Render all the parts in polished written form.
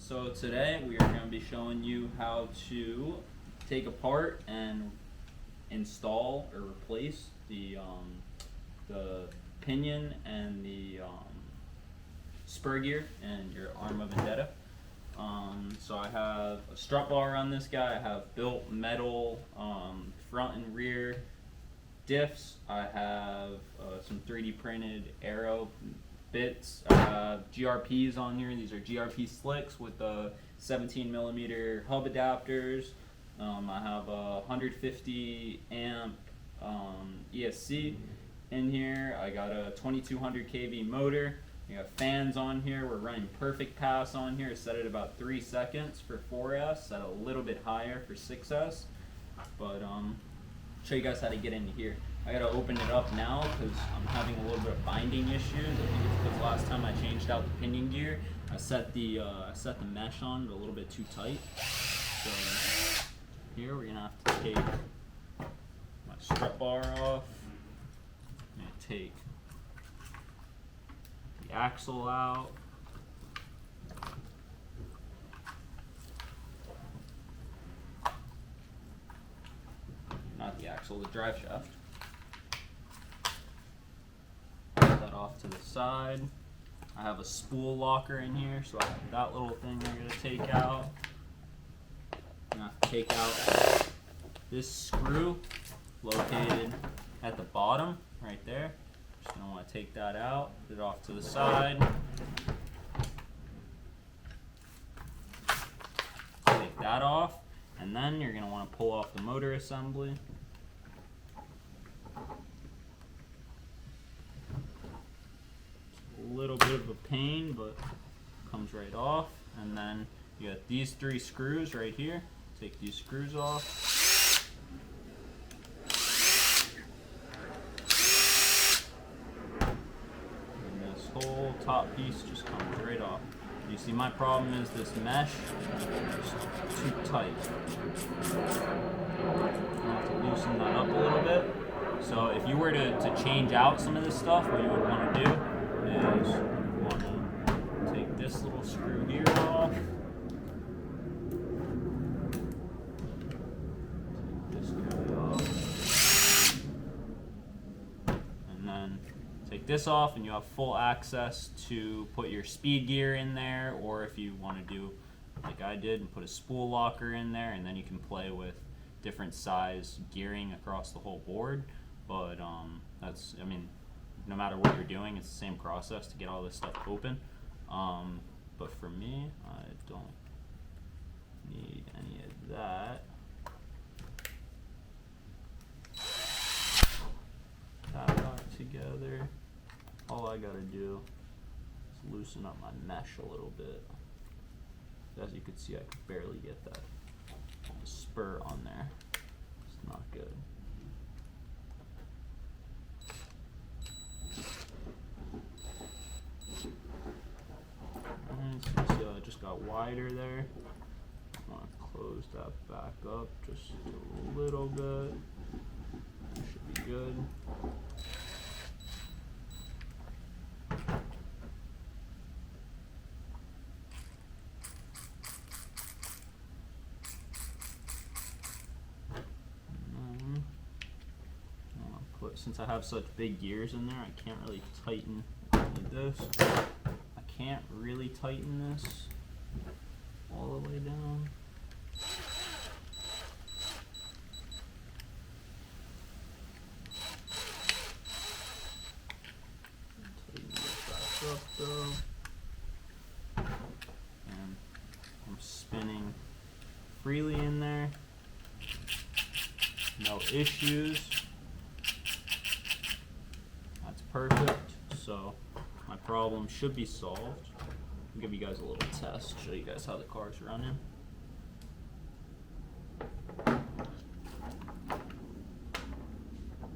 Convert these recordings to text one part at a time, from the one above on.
So today we are going to be showing you how to take apart and install or replace the pinion and the spur gear in your Arrma Vendetta. So I have a strut bar on this guy. I have built metal front and rear diffs. I have some 3D printed Arrow bits. I have GRPs on here. These are GRP slicks with 17mm hub adapters. I have a 150 amp ESC in here. I got a 2200 kV motor. We have fans on here. We're running perfect pass on here. Set at about 3 seconds for 4S, set a little bit higher for 6S. But show you guys how to get into here. I gotta open it up now because I'm having a little bit of binding issues. I think it's because last time I changed out the pinion gear, I set the mesh on a little bit too tight. So here we're gonna have to take my strut bar off. I'm gonna take the axle out. Not the axle, the drive shaft. Put that off to the side. I have a spool locker in here, so I have that little thing we're going to take out. I'm going to have to take out this screw located at the bottom, right there. Just going to want to take that out, put it off to the side. Take that off, and then you're going to want to pull off the motor assembly. A little bit of a pain, but comes right off. And then you got these 3 screws right here. Take these screws off. And this whole top piece just comes right off. You see, my problem is this mesh is too tight. I have to loosen that up a little bit. So if you were to change out some of this stuff, what you would want to do is you want to take this little screw here off. Take this guy off. And then take this off, and you have full access to put your speed gear in there, or if you want to do like I did and put a spool locker in there, and then you can play with different size gearing across the whole board. But that's, I mean, no matter what you're doing, it's the same process to get all this stuff open. But for me, I don't need any of that. That back together. All I gotta do is loosen up my mesh a little bit. As you can see, I could barely get that spur on there. It's not good. So you see how it just got wider there. I want to close that back up just a little bit. Should be good. Since I have such big gears in there, I can't really tighten this. I can't really tighten this all the way down. Tighten this back up though. And I'm spinning freely in there. No issues. Perfect. So my problem should be solved. I'll give you guys a little test, show you guys how the car's running. I'm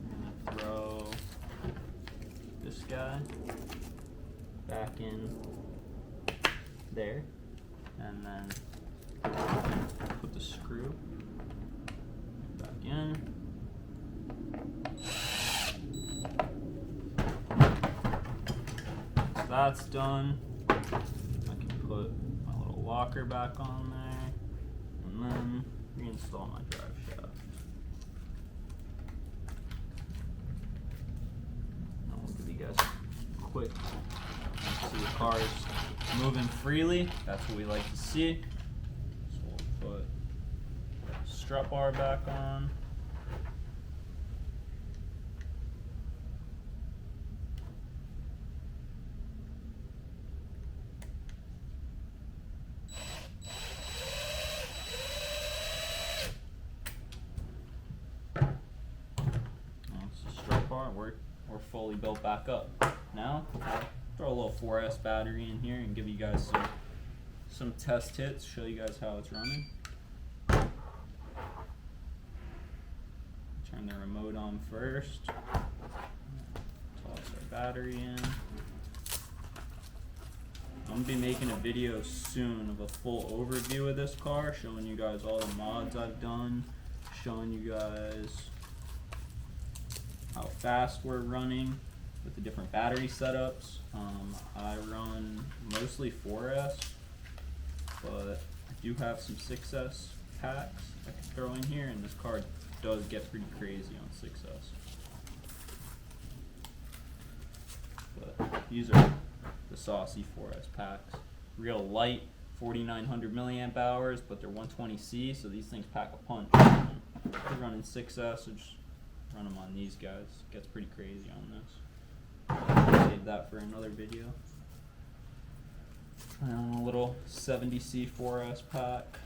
gonna throw this guy back in there, and then put the screw back in. That's done. I can put my little rocker back on there, and then reinstall my drive shaft. And we'll give you guys a quick see the car's moving freely. That's what we like to see. So we'll put the strut bar back on. We're fully built back up. Now, I'll throw a little 4S battery in here and give you guys some test hits, show you guys how it's running. Turn the remote on first. Toss our battery in. I'm going to be making a video soon of a full overview of this car, showing you guys all the mods I've done, showing you guys how fast we're running with the different battery setups. I run mostly 4S, but I do have some 6S packs I can throw in here, and this car does get pretty crazy on 6S. But these are the saucy 4S packs. Real light, 4,900 milliamp hours, but they're 120C, so these things pack a punch. If you're running 6S, so just run them on these guys. Gets pretty crazy on this. Save that for another video. Try on a little 70C 4S pack.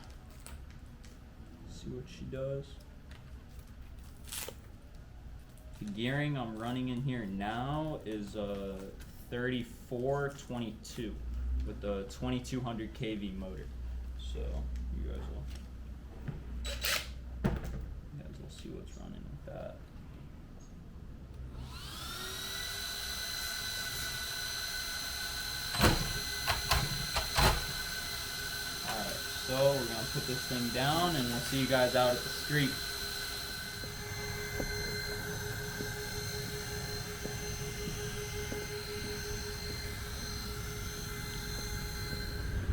See what she does. The gearing I'm running in here now is 3422 with the 2200 kV motor. So you guys will see what's running with that. So we're going to put this thing down and we'll see you guys out at the street.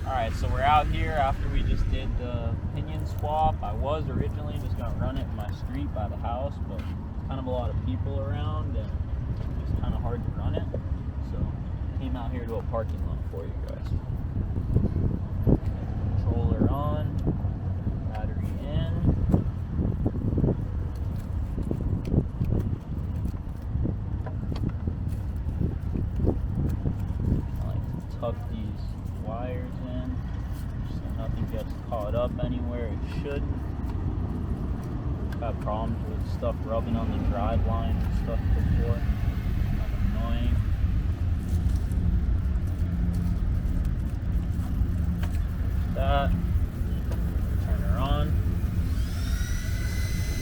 Alright, so we're out here after we just did the pinion swap. I was originally just going to run it in my street by the house, but kind of a lot of people around and it's kind of hard to run it. So I came out here to a parking lot for you guys. Controller on, battery in. I like to tuck these wires in so nothing gets caught up anywhere it shouldn't. I've had problems with stuff rubbing on the drive line and stuff before. Kind of annoying. That. Turn her on.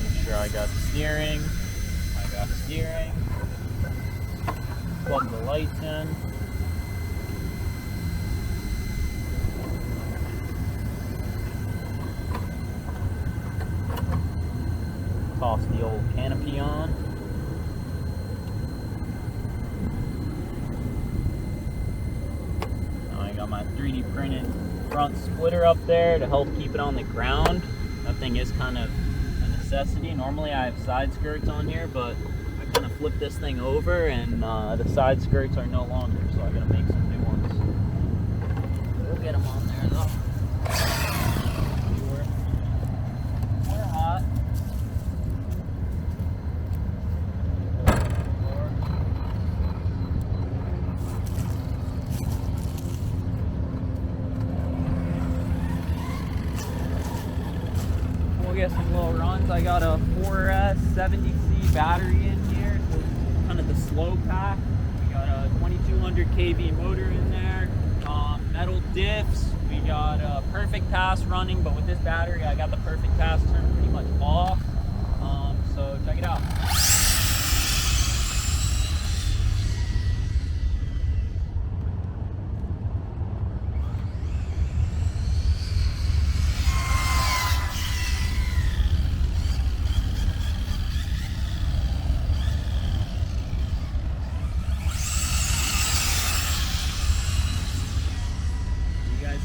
Make sure I got steering. I got steering. Plug the lights in. Toss the old canopy on. Now I got my 3D printed front splitter up there to help keep it on the ground. That thing is kind of a necessity. Normally I have side skirts on here, but I kind of flipped this thing over and the side skirts are no longer, so I gotta make some new ones. We'll get them on there though. Sure. We're hot. Get some little runs. I got a 4S 70C battery in here, so kind of the slow pack. We got a 2200 kV motor in there, metal diffs. We got a perfect pass running, but with this battery I got the perfect pass turned pretty much off. So check it out.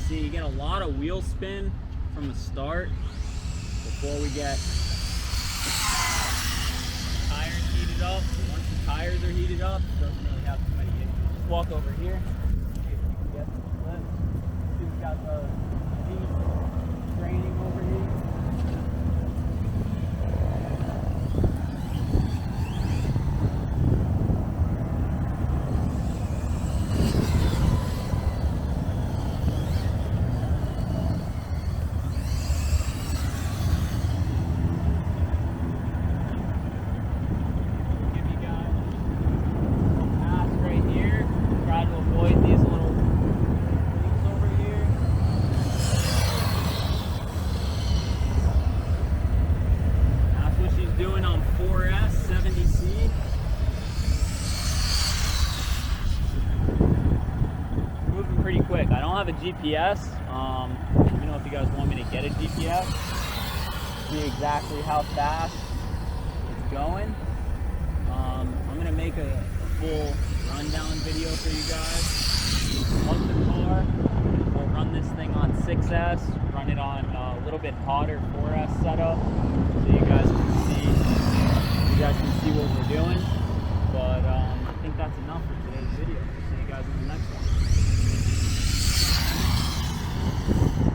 See, you get a lot of wheel spin from the start before we get tires heated up. Once the tires are heated up, it doesn't really have too many issues. Just walk over here, see if you can get the flip. See, we've got the seat training over here. Doing on 4S 70C. Moving pretty quick. I don't have a GPS. Let me know if you guys want me to get a GPS. See exactly how fast it's going. I'm gonna make a full rundown video for you guys of the car. We'll run this thing on 6S, run it on a little bit hotter 4S setup, so you guys can see. You guys can see what we're doing, but I think that's enough for today's video. See you guys in the next one.